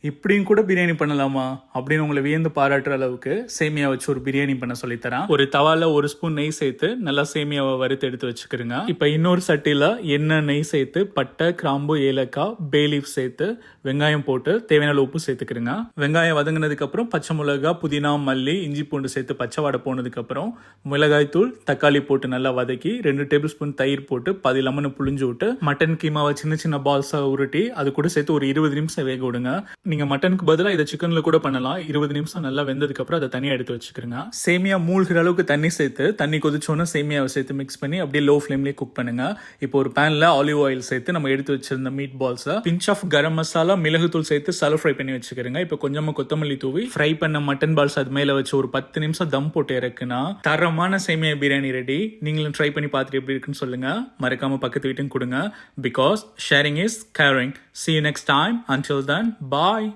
இப்படியும் கூட பிரியாணி பண்ணலாமா அப்படின்னு உங்களை வியந்து பாராட்டுற அளவுக்கு சேமியா வச்சு ஒரு பிரியாணி பண்ண சொல்லித்தரேன். ஒரு தவால ஒரு ஸ்பூன் நெய் சேர்த்து நல்லா சேமியாவை வறுத்து எடுத்து வச்சுக்கிறேங்க. இப்ப இன்னொரு சட்டியில எண்ணெய் நெய் சேர்த்து பட்டை கிராம்பு ஏலக்காய் பே லீஃப் சேர்த்து வெங்காயம் போட்டு தேவையான உப்பு சேர்த்துக்கிறேங்க. வெங்காயம் வதங்கினதுக்கு அப்புறம் பச்சை மிளகாய் புதினா மல்லி இஞ்சி பூண்டு சேர்த்து பச்சை வாடை போனதுக்கு அப்புறம் மிளகாய் தூள் தக்காளி போட்டு நல்லா வதக்கி 2 டேபிள் ஸ்பூன் தயிர் போட்டு 10 லெமன் புளிஞ்சு விட்டு மட்டன் கீமாவை சின்ன சின்ன பால்ஸா உருட்டி அது கூட சேர்த்து ஒரு 20 நிமிஷம் வேக விடுங்க. நீங்க மட்டனுக்கு பதிலாக இதை சிக்கன்ல கூட பண்ணலாம். 20 நிமிஷம் நல்லா வெந்ததுக்கு அப்புறம் அதை தனியா எடுத்து வச்சுக்கிறேங்க. சேமியா மூழ்கிற அளவுக்கு தண்ணி சேர்த்து தண்ணி கொதிச்சோன்னா சேமியாவை சேர்த்து மிக்ஸ் பண்ணி அப்படியே லோ ஃபிளேம்லேயே குக் பண்ணுங்க. இப்போ ஒரு பேன்ல ஆலிவ் ஆயில் சேர்த்து நம்ம எடுத்து வச்சிருந்த meet balls pinch of garam masala மிளகுத்தூள் சேர்த்து சலோ ஃப்ரை பண்ணி வச்சுக்கிறேங்க. இப்போ கொஞ்சமா கொத்தமல்லி தூவி ஃப்ரை பண்ண மட்டன் பால்ஸ் அது மேல வச்சு ஒரு 10 நிமிஷம் தம் போட்டு இறக்குனா தரமான சேமியா பிரியாணி ரெடி. நீங்களும் ட்ரை பண்ணி பார்த்துட்டு எப்படி இருக்குன்னு சொல்லுங்க. மறக்காம பக்கத்து வீட்டுக்கு கொடுங்க. Because sharing is caring. See you next time. Until then, bye.